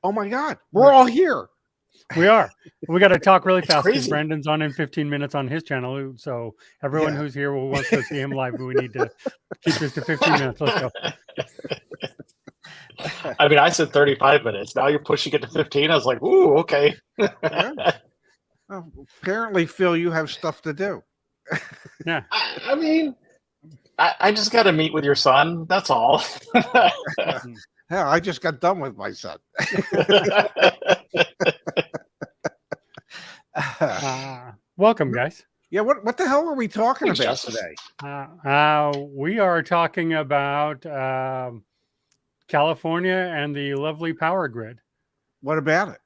Oh my God, we're all here. We are. We got to talk really fast because crazy. Brandon's on in 15 minutes on his channel. So everyone who's here will wants to see him live. We need to keep this to 15 minutes. Let's go. I mean, I said 35 minutes. Now you're pushing it to 15. I was like, ooh, okay. Well, apparently, Phil, you have stuff to do. Yeah. I mean, I just got to meet with your son. That's all. Hell, I just got done with my son. Welcome, guys. Yeah, what the hell are we talking Thanks, about Justice. today? We are talking about California and the lovely power grid. What about it?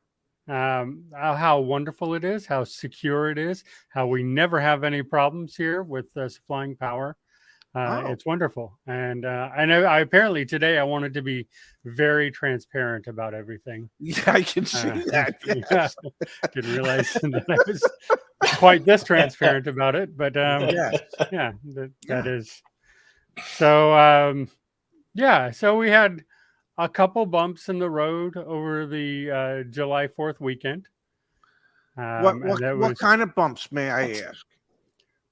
How wonderful it is, how secure it is, how we never have any problems here with supplying power. It's wonderful. And I apparently today I wanted to be very transparent about everything. Yeah, I can see that. Yes. Yeah, didn't realize that I was quite this transparent about it, but that is. So, so we had a couple bumps in the road over the July 4th weekend. What kind of bumps, may I ask?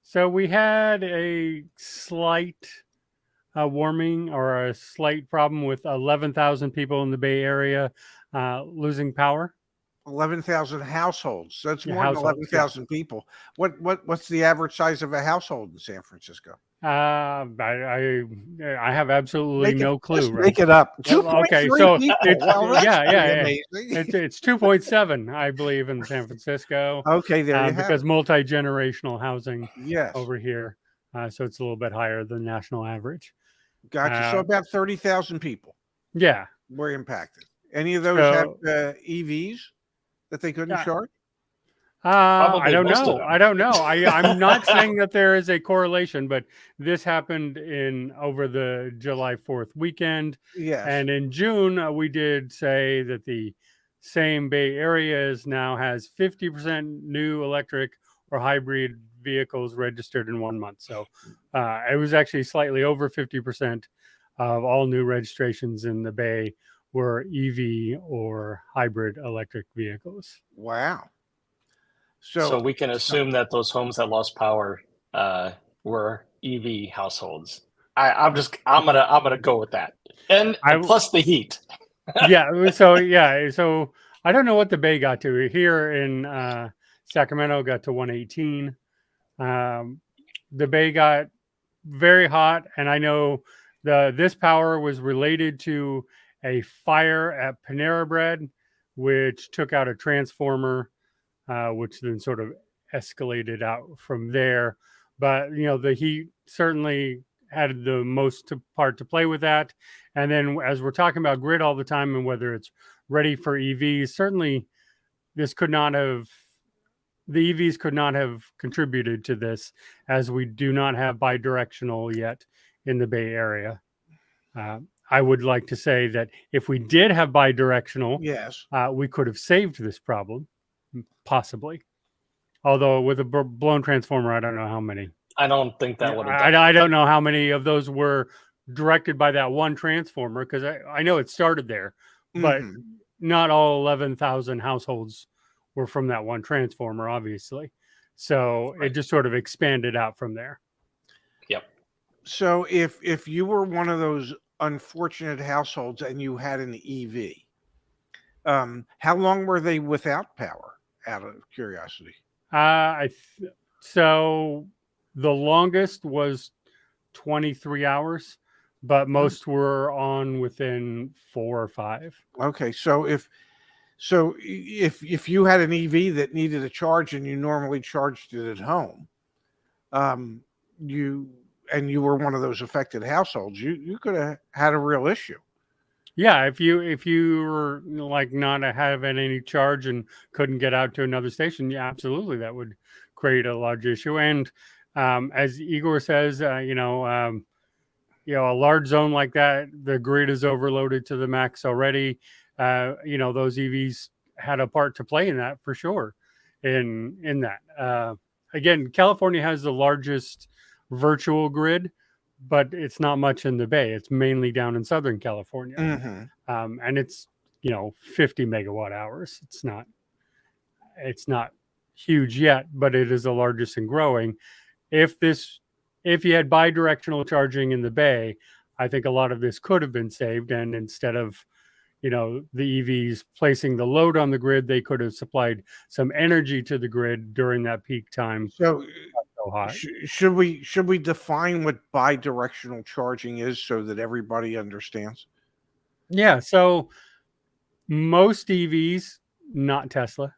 So we had a slight warming or a slight problem with 11,000 people in the Bay Area losing power. 11,000 households. That's more than households, 11,000 people. What's the average size of a household in San Francisco? I have absolutely no clue. Right? Make it up. Okay, so it's it's 2.7, I believe, in San Francisco. Okay, there you have because multi-generational housing yes over here, so it's a little bit higher than national average. Gotcha. So about 30,000 people. Yeah, were impacted. Any of those have EVs that they couldn't charge? I don't know. I'm not saying that there is a correlation, but this happened over the July 4th weekend. Yes. And in June, we did say that the same Bay Area now has 50% new electric or hybrid vehicles registered in 1 month. So it was actually slightly over 50% of all new registrations in the Bay were EV or hybrid electric vehicles. Wow. So we can assume that those homes that lost power were EV households. I'm gonna go with that, and plus the heat. So I don't know what the Bay got to here in Sacramento. Got to 118. The Bay got very hot, and I know this power was related to a fire at Panera Bread, which took out a transformer. Which then sort of escalated out from there. But, the heat certainly had the most part to play with that. And then as we're talking about grid all the time and whether it's ready for EVs, certainly the EVs could not have contributed to this, as we do not have bidirectional yet in the Bay Area. I would like to say that if we did have bidirectional, yes, we could have saved this problem. Possibly, although with a blown transformer, I don't know how many. I don't think that would have. I don't know how many of those were directed by that one transformer, because I know it started there, but not all 11,000 households were from that one transformer, obviously. So it just sort of expanded out from there. Yep. So if you were one of those unfortunate households and you had an EV, how long were they without power? Out of curiosity. So the longest was 23 hours, but most were on within 4 or 5. Okay, so if you had an EV that needed a charge and you normally charged it at home, you were one of those affected households, you could have had a real issue. Yeah, if you were like not having any charge and couldn't get out to another station, yeah, absolutely, that would create a large issue. And as Igor says, a large zone like that, the grid is overloaded to the max already. Those EVs had a part to play in that for sure. In that, again, California has the largest virtual grid, but it's not much in the Bay. It's mainly down in Southern California. Mm-hmm. And it's 50 megawatt hours. It's not huge yet, but it is the largest and growing. If you had bi-directional charging in the bay, I think a lot of this could have been saved. And instead of, the EVs placing the load on the grid, they could have supplied some energy to the grid during that peak time. So, hot. should we define what bi-directional charging is so that everybody understands? Yeah. So most EVs, not Tesla,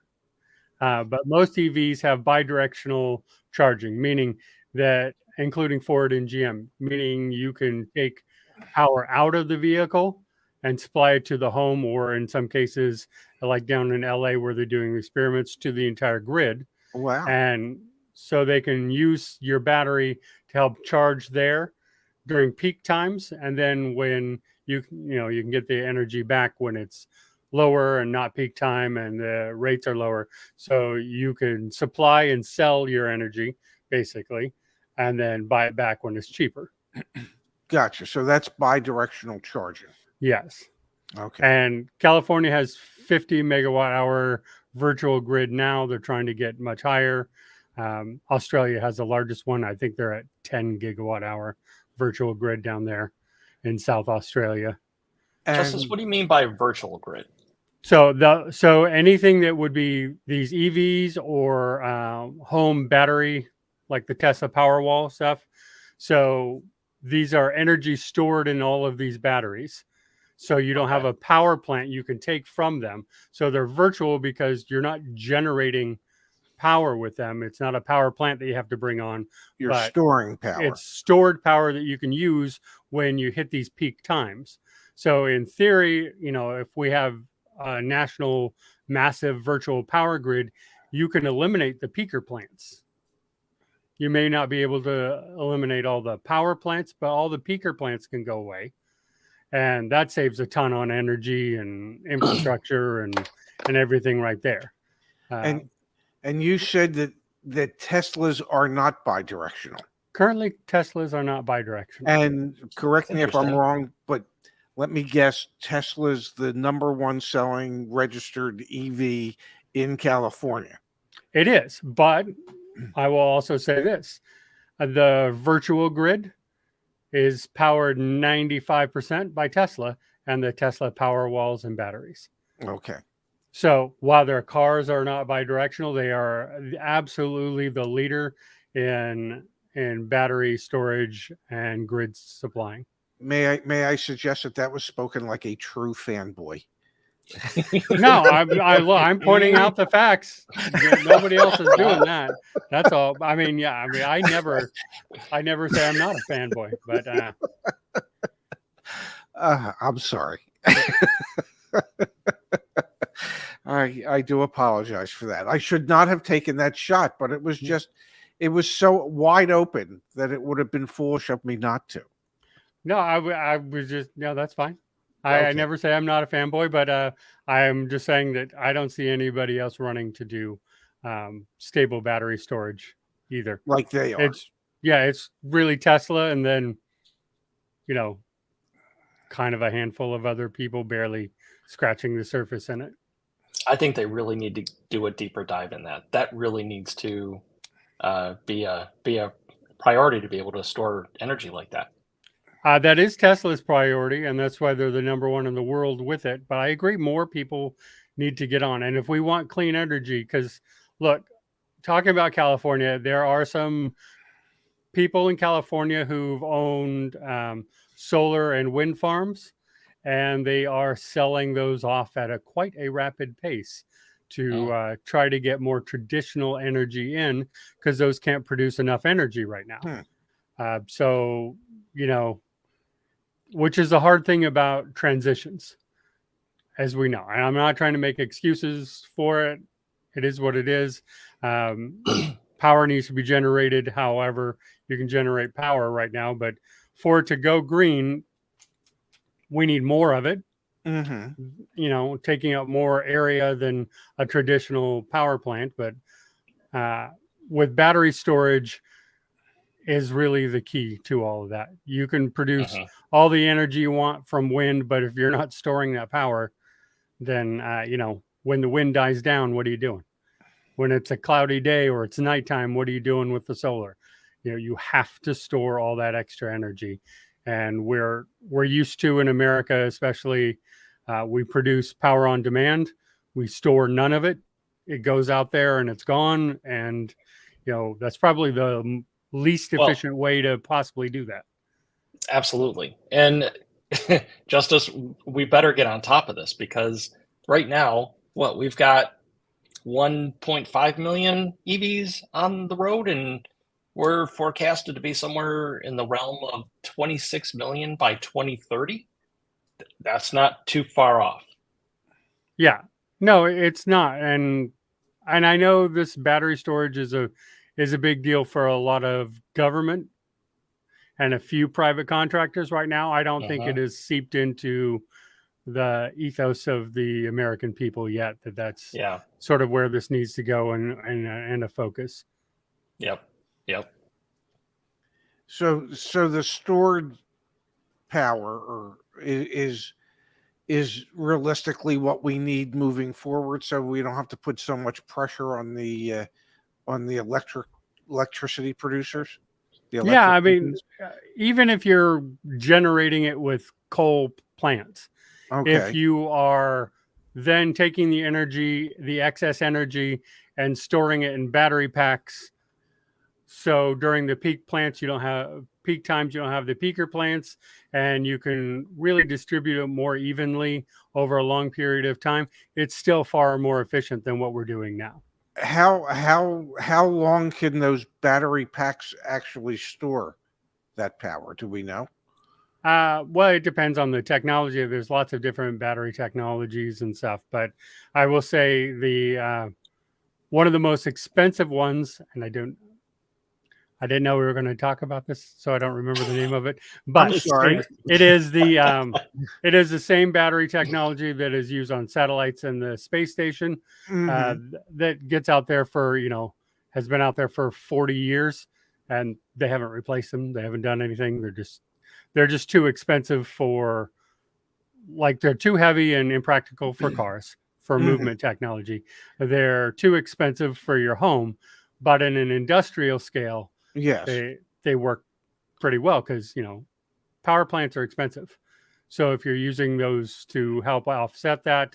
but most EVs have bi-directional charging, meaning that, including Ford and GM, meaning you can take power out of the vehicle and supply it to the home, or in some cases, like down in LA where they're doing experiments, to the entire grid. Wow. And so they can use your battery to help charge there during peak times. And then when you can get the energy back when it's lower and not peak time and the rates are lower. So you can supply and sell your energy basically, and then buy it back when it's cheaper. Gotcha. So that's bi-directional charging. Yes. Okay. And California has 50 megawatt hour virtual grid now. They're trying to get much higher. Australia has the largest one. I think they're at 10 gigawatt hour virtual grid down there in South Australia. Justice, what do you mean by virtual grid? So anything that would be these EVs or home battery, like the Tesla Powerwall stuff. So these are energy stored in all of these batteries. So you don't have a power plant you can take from them. So they're virtual because you're not generating power with them. It's not a power plant that you have to bring on. You're storing power. It's stored power that you can use when you hit these peak times. So in theory, if we have a national massive virtual power grid, you can eliminate the peaker plants. You may not be able to eliminate all the power plants, but all the peaker plants can go away. And that saves a ton on energy and infrastructure and everything right there. And you said that Teslas are not bidirectional. Currently, Teslas are not bidirectional. And correct me if I'm wrong, but let me guess, Tesla's the number one selling registered EV in California. It is, but I will also say this. The virtual grid is powered 95% by Tesla and the Tesla power walls and batteries. Okay. So while their cars are not bidirectional, they are absolutely the leader in battery storage and grid supplying. May I suggest that was spoken like a true fanboy? No, I'm pointing out the facts. Nobody else is doing that. That's all. I never say I'm not a fanboy, but I'm sorry. I do apologize for that. I should not have taken that shot, but it was so wide open that it would have been foolish of me not to. No, I was just, that's fine. I never say I'm not a fanboy, but I'm just saying that I don't see anybody else running to do stable battery storage either. Like they are. It's really Tesla, and then, kind of a handful of other people barely scratching the surface in it. I think they really need to do a deeper dive in that. That really needs to be a priority to be able to store energy like that. That is Tesla's priority, and that's why they're the number one in the world with it. But I agree, more people need to get on. And if we want clean energy, because look, talking about California, there are some people in California who've owned solar and wind farms, and they are selling those off at quite a rapid pace to try to get more traditional energy in, because those can't produce enough energy right now. So, which is the hard thing about transitions, as we know. And I'm not trying to make excuses for it. It is what it is. Power needs to be generated. However, you can generate power right now, but for it to go green, we need more of it. Mm-hmm. Taking up more area than a traditional power plant. But with battery storage is really the key to all of that. You can produce all the energy you want from wind, but if you're not storing that power, then when the wind dies down, what are you doing? When it's a cloudy day or it's nighttime, what are you doing with the solar? You have to store all that extra energy, and we're used to, in America especially, we produce power on demand. We store none of it. It goes out there and it's gone, and that's probably the least efficient way to possibly do that. Absolutely. And Justice, we better get on top of this, because right now, we've got 1.5 million EVs on the road, and we're forecasted to be somewhere in the realm of 26 million by 2030. That's not too far off. Yeah, no, it's not. And I know this battery storage is a big deal for a lot of government and a few private contractors right now. I don't think it has seeped into the ethos of the American people yet, that's sort of where this needs to go and a focus. Yep. So the stored power is realistically what we need moving forward, so we don't have to put so much pressure on the electricity producers. Yeah, I mean, even if you're generating it with coal plants, if you are then taking the energy, the excess energy, and storing it in battery packs, so during the peak times, you don't have the peaker plants, and you can really distribute it more evenly over a long period of time, it's still far more efficient than what we're doing now. How long can those battery packs actually store that power? Do we know? Well, it depends on the technology. There's lots of different battery technologies and stuff, but I will say the one of the most expensive ones, and I didn't know we were going to talk about this, so I don't remember the name of it. But I'm sorry. It is the same battery technology that is used on satellites and the space station. That gets out there for has been out there for 40 years, and they haven't replaced them. They haven't done anything. They're just too expensive for, they're too heavy and impractical for cars, for movement technology. They're too expensive for your home, but in an industrial scale, yes, they work pretty well, because power plants are expensive. So if you're using those to help offset that,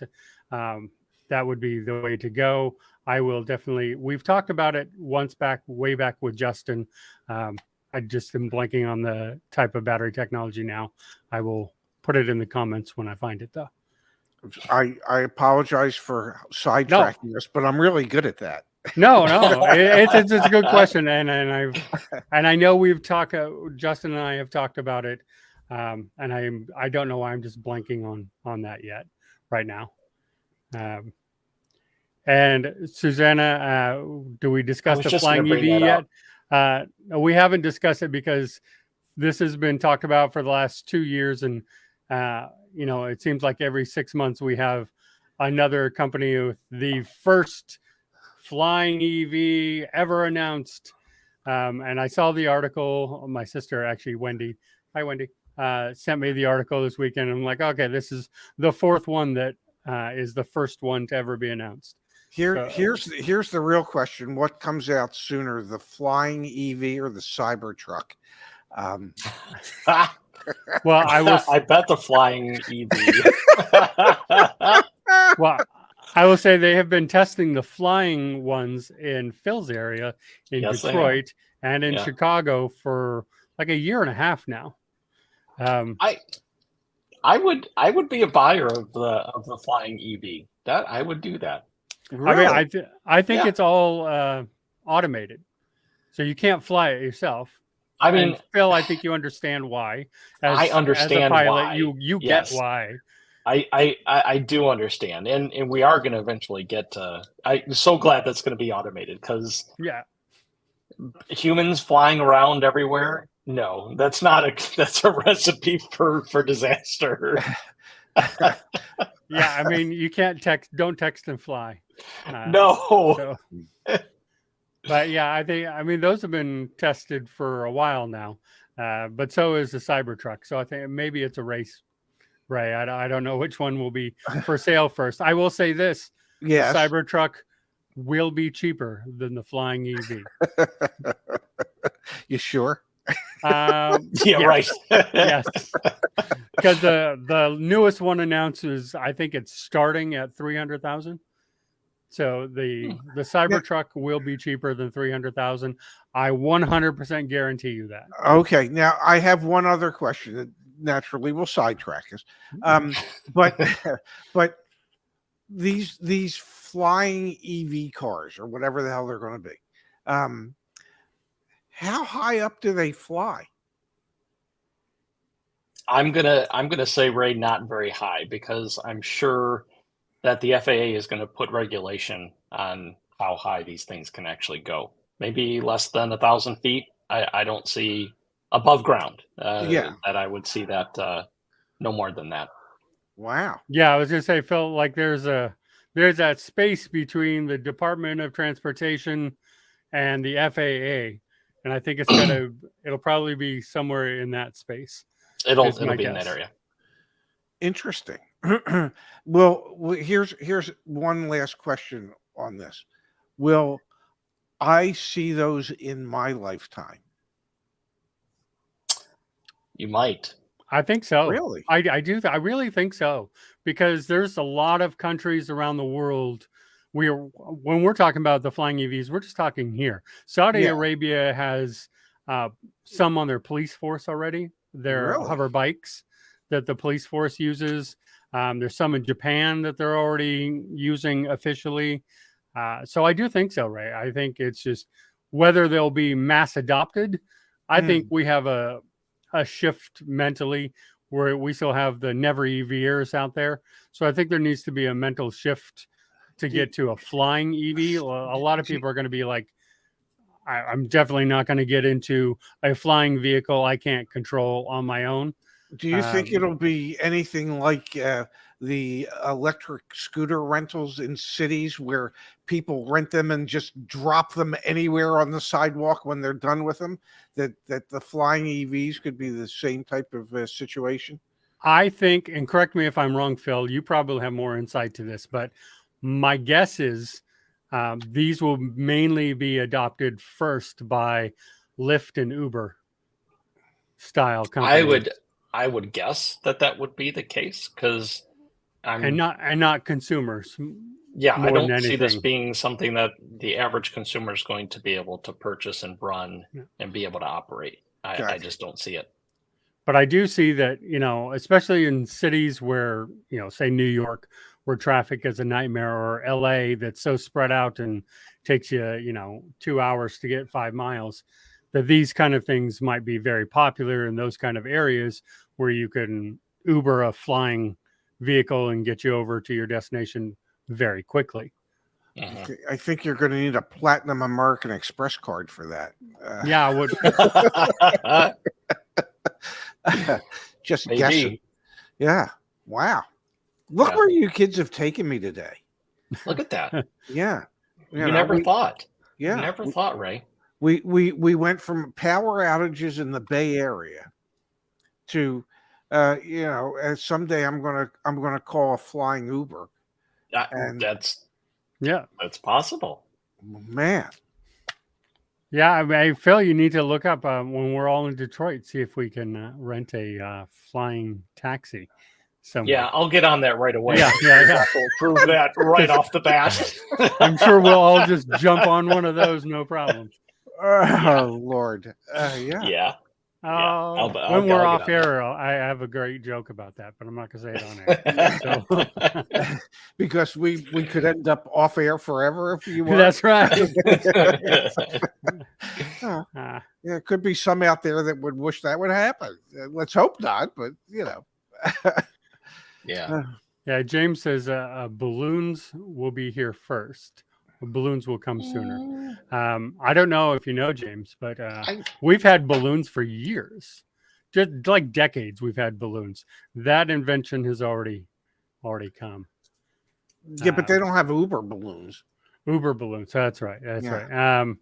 that would be the way to go. We've talked about it way back with Justin. I just am blanking on the type of battery technology now. I will put it in the comments when I find it, though. I apologize for sidetracking us, but I'm really good at that. No, it's a good question, and I know we've talked. Justin and I have talked about it, and I don't know why I'm just blanking on that yet right now. And Susanna, do we discuss the flying EV yet? We haven't discussed it because this has been talked about for the last 2 years, and it seems like every 6 months we have another company with the first flying EV ever announced. And I saw the article. My sister, actually, Wendy, hi Wendy, sent me the article this weekend. I'm like, okay, this is the fourth one that is the first one to ever be announced. Here's the real question: what comes out sooner, the flying EV or the Cybertruck? Well, I bet the flying EV. Well, I will say they have been testing the flying ones in Phil's area in Detroit and in Chicago for like a year and a half now. I would be a buyer of the flying EV. That I would do that. Really? I mean, I think it's all automated, so you can't fly it yourself. I mean, and Phil, I think you understand why. I understand as a pilot, why. You get why. I do understand, and we are going to eventually get to. I'm so glad that's going to be automated, because humans flying around everywhere. No, that's a recipe for disaster. Yeah, I mean, you can't don't text and fly. No. But yeah, I mean, those have been tested for a while now. But so is the Cybertruck. So I think maybe it's a race Ray. I don't know which one will be for sale first. I will say this: Yes. the Cybertruck will be cheaper than the flying EV. You sure? Yeah, yes. right. Yes, because the newest one announces, I think it's starting at 300,000. So the Cybertruck will be cheaper than 300,000. I 100% guarantee you that. Okay. Now I have one other question that naturally will sidetrack us. But but these flying EV cars or whatever the hell they're going to be, how high up do they fly? I'm gonna say, Ray, not very high, because I'm sure that the FAA is going to put regulation on how high these things can actually go. Maybe less than 1,000 feet. I don't see above ground. Yeah. That I would see that no more than that. Wow. Yeah, I was gonna say, Phil, like there's that space between the Department of Transportation and the FAA, and I think it'll probably be somewhere in that space. It'll is my be in that guess. area. Interesting. Well, here's one last question on this. Will I see those in my lifetime? You might. I think so. Really? I do. I really think so, because there's a lot of countries around the world. When we're talking about the flying EVs, we're just talking here. Saudi Yeah. Arabia has some on their police force already. Their Really? hover bikes that the police force uses. There's some in Japan that they're already using officially. So I do think so, Ray. I think it's just whether they'll be mass adopted. I think we have a shift mentally where we still have the never EVers out there. So I think there needs to be a mental shift to get to a flying EV. A lot of people are going to be like, I'm definitely not going to get into a flying vehicle I can't control on my own. Do you think it'll be anything like the electric scooter rentals in cities where people rent them and just drop them anywhere on the sidewalk when they're done with them? That the flying EVs could be the same type of situation? I think, and correct me if I'm wrong, Phil, you probably have more insight to this, but my guess is these will mainly be adopted first by Lyft and Uber style companies. I would guess that would be the case, because and not consumers. Yeah, I don't see this anything. being something that the average consumer is going to be able to purchase and run and be able to operate. I just don't see it. But I do see that, especially in cities where, say New York, where traffic is a nightmare, or LA that's so spread out and takes you, 2 hours to get 5 miles, that these kind of things might be very popular in those kind of areas where you can Uber a flying vehicle and get you over to your destination very quickly. Okay, I think you're going to need a Platinum American Express card for that. Yeah, I would. Just Maybe. guessing. Yeah. Wow. Look where you kids have taken me today. Look at that. Yeah. You never thought. Yeah. You never thought, Ray. We went from power outages in the Bay Area to someday I'm gonna call a flying Uber. And that's possible. Man. Yeah, I mean, Phil, you need to look up when we're all in Detroit, see if we can rent a flying taxi somewhere. Yeah, I'll get on that right away. Yeah. We'll prove that right off the bat. I'm sure we'll all just jump on one of those, no problem. Oh, Lord. Yeah. When we're off air, I have a great joke about that, but I'm not going to say it on air. So. Because we could end up off air forever if you want. That's right. Yeah, it could be some out there that would wish that would happen. Let's hope not, but Yeah. Yeah, James says balloons will be here first. Balloons will come sooner. I don't know if you know, James, but we've had balloons for years, just like decades. We've had balloons. That invention has already come. Yeah, but they don't have Uber balloons. Uber balloons. That's right. Right.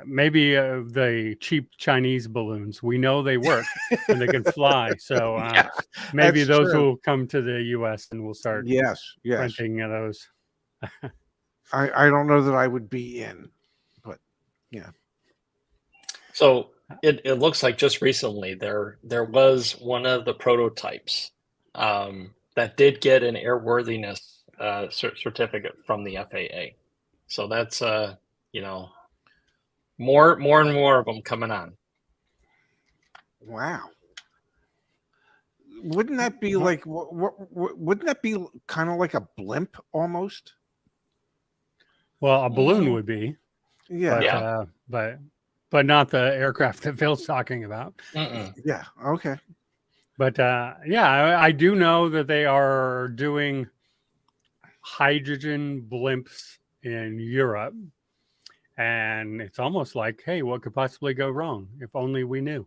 maybe the cheap Chinese balloons. We know they work and they can fly. So Yeah, maybe that's those true. will come to the U.S. and we'll start Yes. renting those. I don't know that I would be in, but yeah. So it looks like just recently there was one of the prototypes that did get an airworthiness certificate from the FAA. So that's you know, more and more of them coming on. Wow. Wouldn't that be like wouldn't that be kind of like a blimp almost? Well, a balloon would be, Yeah. but not the aircraft that Phil's talking about. Mm-mm. Yeah. Okay. But yeah, I do know that they are doing hydrogen blimps in Europe. And it's almost like, hey, what could possibly go wrong? If only we knew.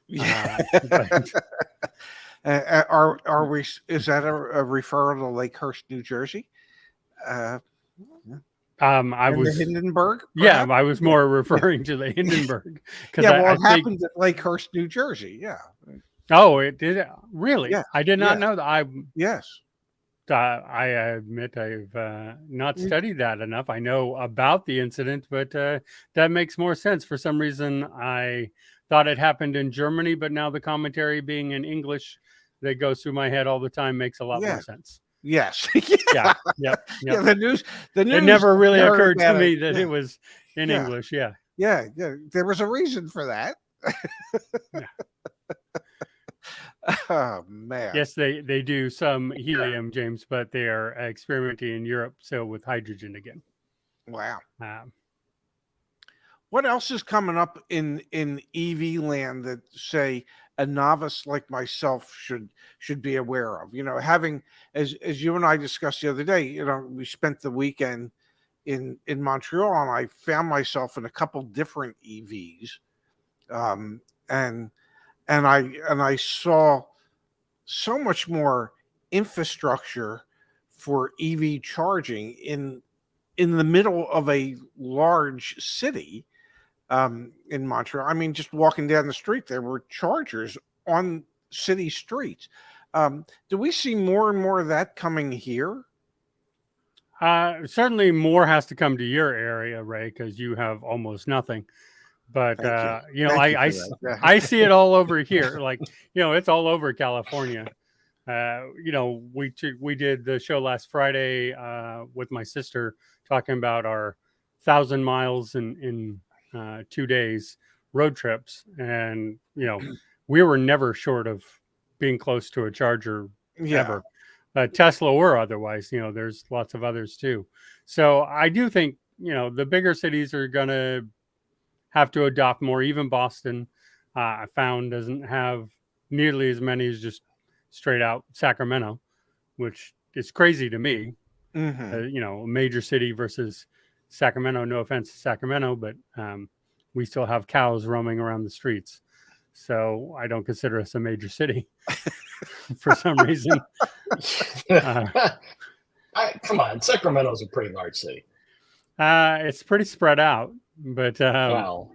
But are we? Is that a referral to Lakehurst, New Jersey? I And was, the Hindenburg? yeah, Perhaps? I was more referring to the Hindenburg because Yeah. Well, I it think, happened at Lakehurst, New Jersey. Yeah. oh, it did really. Yeah, I did not yeah. know that. Yes. I admit I've not studied that enough. I know about the incident, but that makes more sense. For some reason, I thought it happened in Germany, but now the commentary being in English that goes through my head all the time makes a lot Yeah. more sense. Yes. Yeah. Yep. Yeah. The news. It never really heard occurred to about me it. that Yeah. it was in Yeah. English. Yeah. Yeah. There was a reason for that. Yeah. Oh man. Yes, they do some helium, James, but they are experimenting in Europe, so with hydrogen again. Wow. Um, What else is coming up in EV land that, say, a novice like myself should be aware of? You know, having, as you and I discussed the other day, you know, we spent the weekend in Montreal, and I found myself in a couple different EVs, and I saw so much more infrastructure for EV charging in the middle of a large city, in Montreal. I mean, just walking down the street, there were chargers on city streets. Do we see more and more of that coming here? certainly more has to come to your area, Ray, because you have almost nothing. But Thank you. you know, Thank you for that. I see it all over here. Like, you know, it's all over California. You know, we did the show last Friday with my sister talking about our 1,000 miles in 2 days road trips, and you know, we were never short of being close to a charger Yeah. ever. Tesla or otherwise, you know, there's lots of others too. So I do think, you know, the bigger cities are going to have to adopt more. Even Boston, I found, doesn't have nearly as many as just straight out Sacramento, which is crazy to me. Mm-hmm. You know, a major city versus Sacramento. No offense to Sacramento, but we still have cows roaming around the streets. So I don't consider us a major city for some reason. Come on, Sacramento's a pretty large city. It's pretty spread out, but Wow.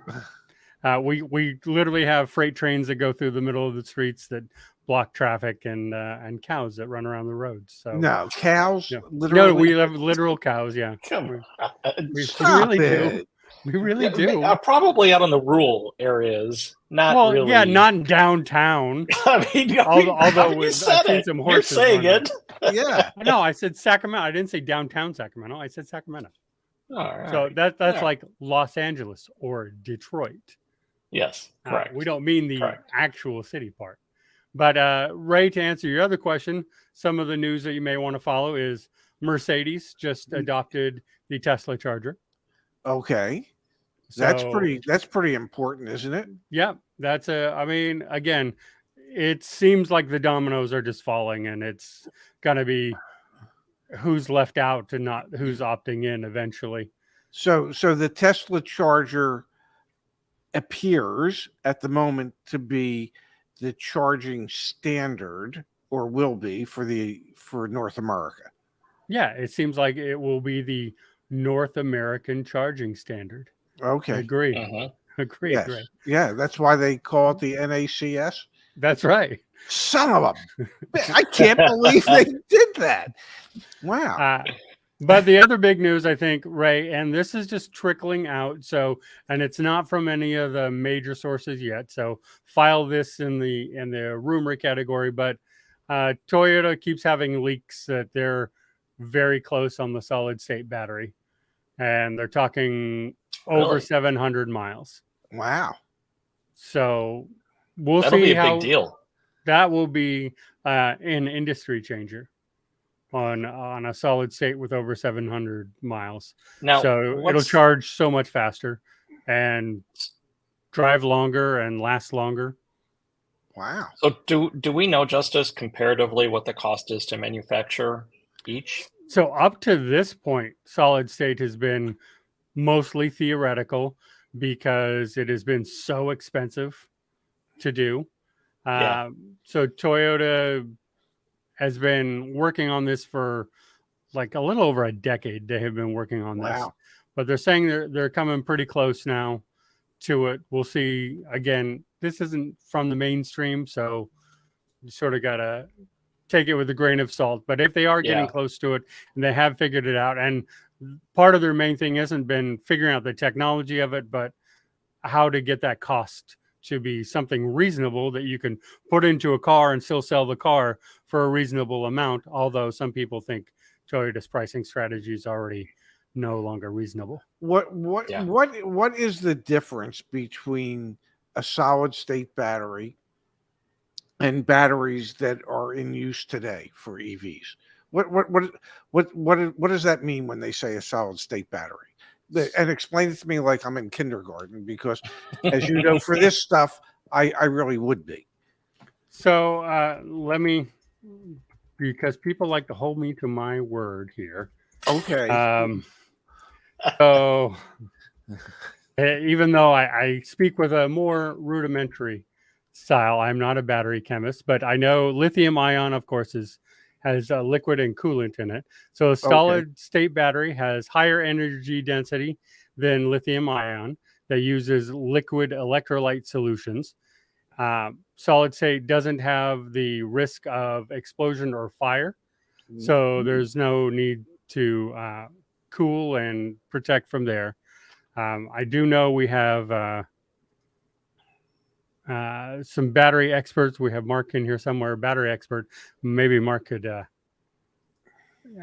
we literally have freight trains that go through the middle of the streets that block traffic, and cows that run around the roads. So No, cows. yeah. Literally. No, we have literal cows. Yeah, Come on. we Stop really do. it. We really Yeah, do. probably out in the rural areas, not Well, really. yeah, not in downtown. I mean, Although you I've said seen it. some You're horses saying running. it. Yeah. No, I said Sacramento. I didn't say downtown Sacramento. I said Sacramento. All right. So that's All right. like Los Angeles or Detroit. Yes, correct. We don't mean the Correct. actual city part. But Ray, to answer your other question, some of the news that you may want to follow is Mercedes just adopted the Tesla charger. Okay. So, That's pretty important, isn't it? Yeah, that's I mean, again, it seems like the dominoes are just falling, and it's gonna be who's left out and not who's opting in eventually. So the Tesla charger appears at the moment to be the charging standard, or will be, for North America. Yeah, it seems like it will be the North American charging standard. Okay. Agree. Mhm. Agree. Yes. Right. Yeah, that's why they call it the NACS. That's right. Son of a! I can't believe they did that. Wow. But the other big news, I think, Ray, and this is just trickling out. So, and it's not from any of the major sources yet. So, file this in the rumor category. But Toyota keeps having leaks that they're very close on the solid state battery, and they're talking over Really? 700 miles. Wow. So, we'll That'll see be a how big deal. that will be an industry changer on a solid state with over 700 miles. Now, So it'll charge so much faster and drive longer and last longer. Wow. So do we know, Justice, comparatively what the cost is to manufacture each? So up to this point, solid state has been mostly theoretical because it has been so expensive to do. Yeah. So Toyota has been working on this for like a little over a decade. They have been working on this, Wow. but they're saying they're coming pretty close now to it. We'll see. Again, this isn't from the mainstream, so you sort of got to take it with a grain of salt. But if they are getting Yeah. close to it and they have figured it out, and part of their main thing hasn't been figuring out the technology of it, but how to get that cost to be something reasonable that you can put into a car and still sell the car for a reasonable amount. Although some people think Toyota's pricing strategy is already no longer reasonable. Yeah. What is the difference between a solid state battery and batteries that are in use today for EVs? What does that mean when they say a solid state battery? And explain it to me like I'm in kindergarten, because as you know, for this stuff, I really would be. So let me, because people like to hold me to my word here. Okay. So even though I speak with a more rudimentary style, I'm not a battery chemist, but I know lithium ion, of course, has a liquid and coolant in it. So a solid state battery has higher energy density than lithium ion that uses liquid electrolyte solutions. Solid state doesn't have the risk of explosion or fire, so there's no need to cool and protect from there. I do know we have some battery experts. We have Mark in here somewhere, battery expert. Maybe Mark could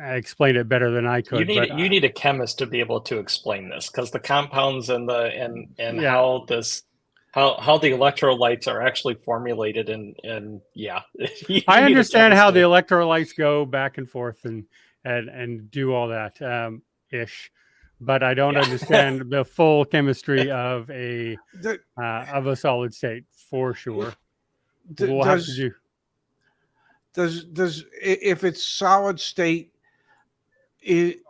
explain it better than I could. You need a chemist to be able to explain this, because the compounds and how the electrolytes are actually formulated and yeah. I understand how the electrolytes go back and forth and do all that ish, but I don't understand the full chemistry of a solid state for sure. We'll have to do. Does if it's solid state,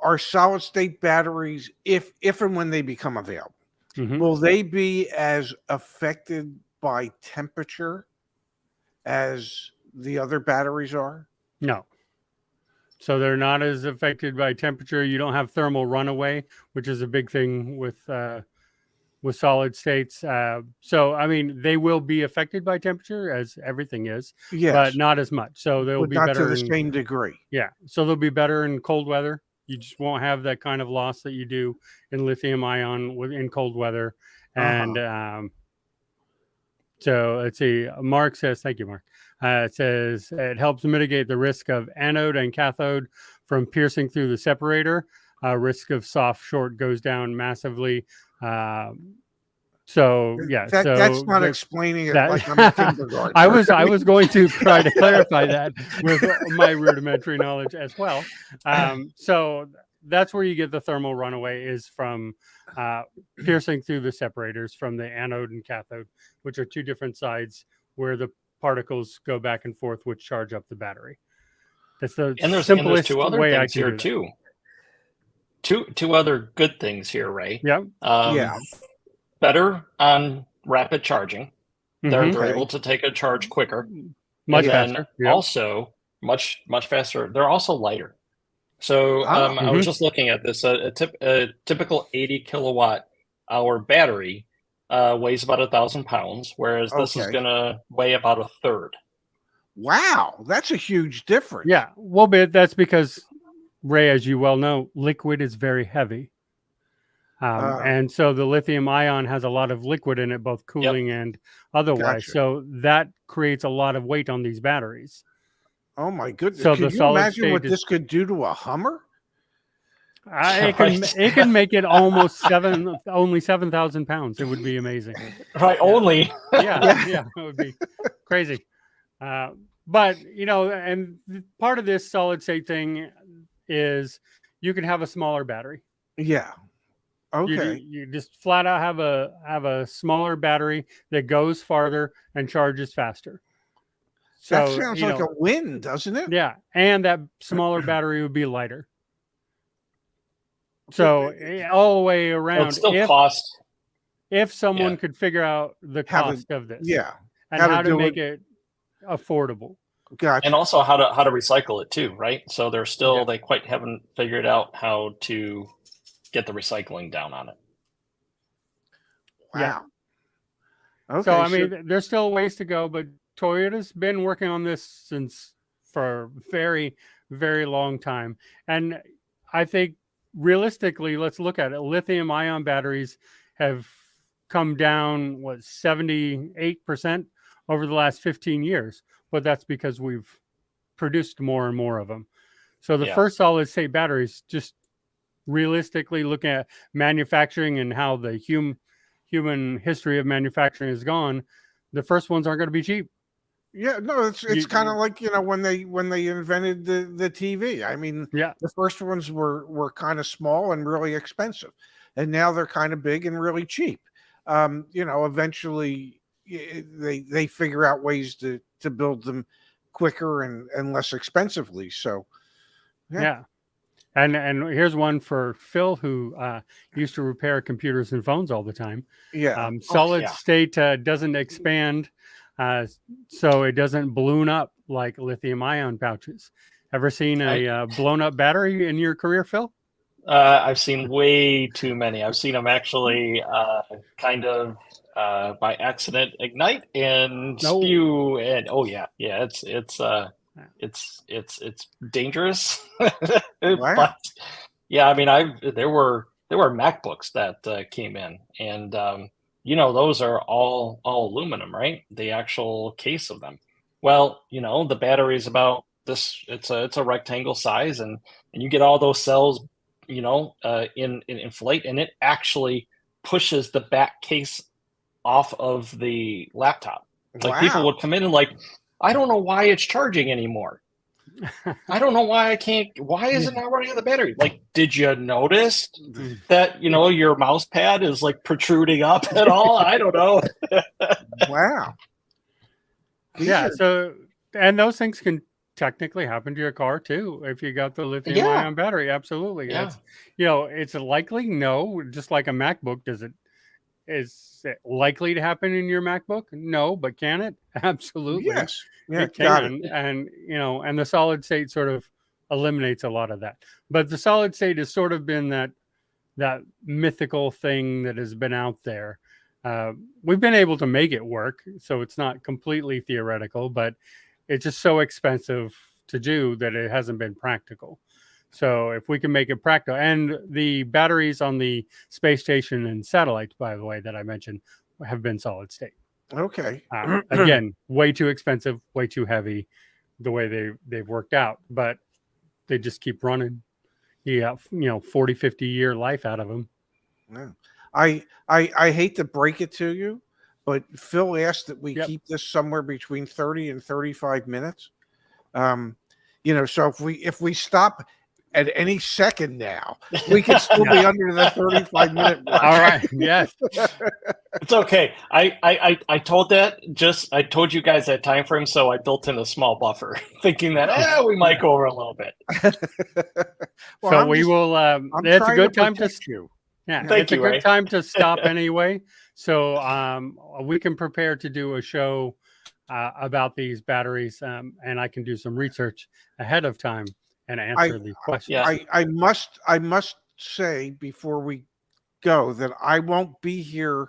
are solid state batteries, if and when they become available, will they be as affected by temperature as the other batteries are? No. So they're not as affected by temperature. You don't have thermal runaway, which is a big thing with solid states. So I mean, they will be affected by temperature, as everything is, but not as much. So they'll be not better to the same degree. Yeah. So they'll be better in cold weather. You just won't have that kind of loss that you do in lithium ion in cold weather. And so let's see. Mark says, thank you, Mark. It says it helps mitigate the risk of anode and cathode from piercing through the separator. Risk of soft short goes down massively. So yeah, that's not explaining it like I'm a kindergartner. I was going to try to clarify that with my rudimentary knowledge as well. So that's where you get the thermal runaway, is from piercing through the separators from the anode and cathode, which are two different sides where the particles go back and forth, which charge up the battery. That's the simplest two other way things I can here do too. Two other good things here, Ray. Yeah. Better on rapid charging. They're able to take a charge quicker. Much faster. Also, much faster. They're also lighter. So I was just looking at this. A typical 80 kilowatt our battery weighs about 1,000 pounds, whereas this is Okay. going to weigh about a third. Wow, that's a huge difference. Yeah, well, but that's because, Ray, as you well know, liquid is very heavy. And so the lithium ion has a lot of liquid in it, both cooling and otherwise. Gotcha. So that creates a lot of weight on these batteries. Oh my goodness! So Could the you solid imagine what state this could do to a Hummer? it can make it almost only 7,000 pounds. It would be amazing. Right, only. Yeah, it would be crazy. But and part of this solid state thing is you can have a smaller battery. Yeah. Okay. You just flat out have a smaller battery that goes farther and charges faster. So That sounds like a win, doesn't it? Yeah, and that smaller battery would be lighter. So all the way around, It still costs. If someone could figure out the cost of this, and how to make it affordable. Gotcha. And also how to recycle it too, right? So they're still they quite haven't figured out how to get the recycling down on it. Wow. Yeah. Okay. So I mean, there's still ways to go, but Toyota's been working on this for a very, very long time. And I think realistically, let's look at it. Lithium ion batteries have come down 78% over the last 15 years, but that's because we've produced more and more of them. So the first solid state batteries, just realistically looking at manufacturing and how the human history of manufacturing has gone, the first ones aren't going to be cheap. Yeah, no, it's kind of like when they invented the TV. I mean, the first ones were kind of small and really expensive, and now they're kind of big and really cheap. Eventually they figure out ways to build them quicker and less expensively. So, yeah. And here's one for Phil, who used to repair computers and phones all the time. Yeah. Solid state doesn't expand, so it doesn't balloon up like lithium ion pouches. Ever seen a blown up battery in your career, Phil? I've seen way too many. I've seen them actually kind of by accident ignite and spew, and it's dangerous. Wow. But yeah, I mean, there were MacBooks that came in, and those are all aluminum, right? The actual case of them. Well, the battery is about this. It's a rectangle size, and you get all those cells, in inflate, and it actually pushes the back case off of the laptop. Like people would come in and I don't know why it's charging anymore. I don't know why I can't. Why is it not running on the battery? Did you notice that your mouse pad is protruding up at all? I don't know. Wow. So and those things can technically happen to your car too if you got the lithium ion battery. Absolutely. Yeah. It's likely. No, just like a MacBook. Is it likely to happen in your MacBook? No, but can it? Absolutely. Yes. Yeah, it can. And and the solid state sort of eliminates a lot of that. But the solid state has sort of been that mythical thing that has been out there. We've been able to make it work, so it's not completely theoretical, but it's just so expensive to do that it hasn't been practical. So if we can make it practical, and the batteries on the space station and satellites, by the way, that I mentioned, have been solid state. Okay. Again, way too expensive, way too heavy, the way they've worked out, but they just keep running. You got 40, 50 year life out of them. Yeah. I hate to break it to you, but Phil asked that we keep this somewhere between 30 and 35 minutes. So if we stop at any second now, we can still be under the 35-minute mark. All right. Yes. It's okay. I told you guys that time frame, so I built in a small buffer, thinking that we might go over a little bit. So we will. It's a good time to you. Yeah, Thank it's you, a good Ray. time to stop anyway. So we can prepare to do a show about these batteries, and I can do some research ahead of time and answer the questions. I must say before we go that I won't be here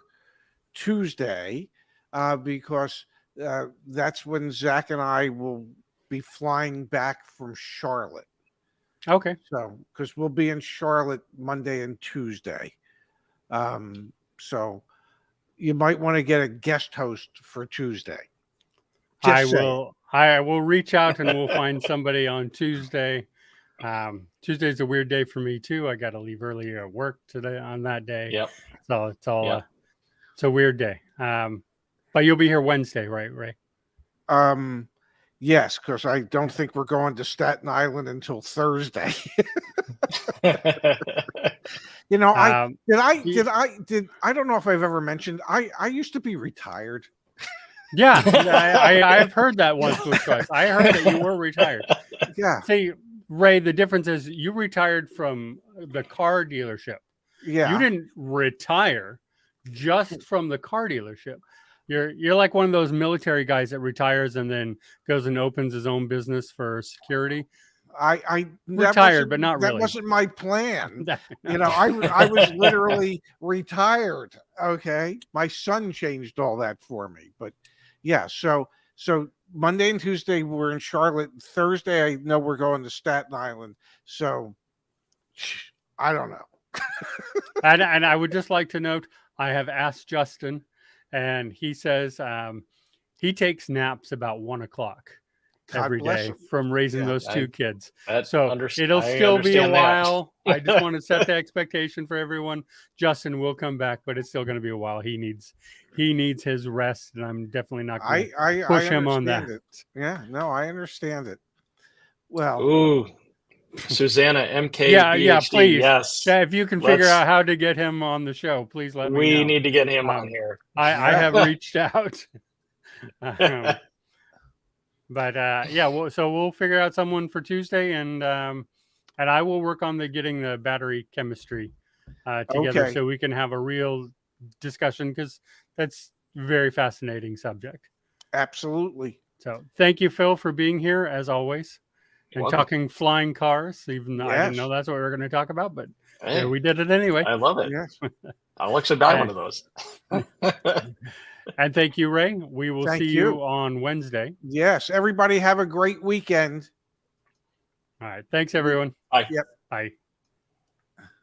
Tuesday because that's when Zach and I will be flying back from Charlotte. Okay. So, because we'll be in Charlotte Monday and Tuesday. So you might want to get a guest host for Tuesday. I will reach out and we'll find somebody on Tuesday. Tuesday's a weird day for me too. I got to leave early at work today on that day. Yep. So it's all it's a weird day. But you'll be here Wednesday, right, Ray? Yes, because I don't think we're going to Staten Island until Thursday. You know, I don't know if I've ever mentioned I used to be retired. Yeah, I've heard that once or twice. I heard that you were retired. Yeah. See, Ray, the difference is you retired from the car dealership. Yeah. You didn't retire just from the car dealership. You're like one of those military guys that retires and then goes and opens his own business for security. I retired, but not really. That wasn't my plan. You know, I was literally retired. Okay. My son changed all that for me. But yeah, so Monday and Tuesday we're in Charlotte. Thursday I know we're going to Staten Island. So I don't know. and I would just like to note, I have asked Justin, and he says he takes naps about 1 o'clock every day from raising those two kids. So it'll still be a while. I just want to set the expectation for everyone. Justin will come back, but it's still going to be a while. He needs his rest, and I'm definitely not going to push him on that. Yeah, no, I understand it. Well, ooh, Susanna, MK, yeah, please. Yes. Yeah, if you can figure out how to get him on the show, please let me know. We need to get him on here. I have reached out. But so we'll figure out someone for Tuesday, and I will work on getting the battery chemistry together so we can have a real discussion, because that's a very fascinating subject. Absolutely. So thank you, Phil, for being here as always and talking flying cars. Even though I didn't know that's what we were going to talk about, but we did it anyway. I love it. Yes. I'll actually buy one of those. And thank you, Ray. We will see you on Wednesday. Yes. Everybody have a great weekend. All right. Thanks, everyone. Bye. Yep. Bye.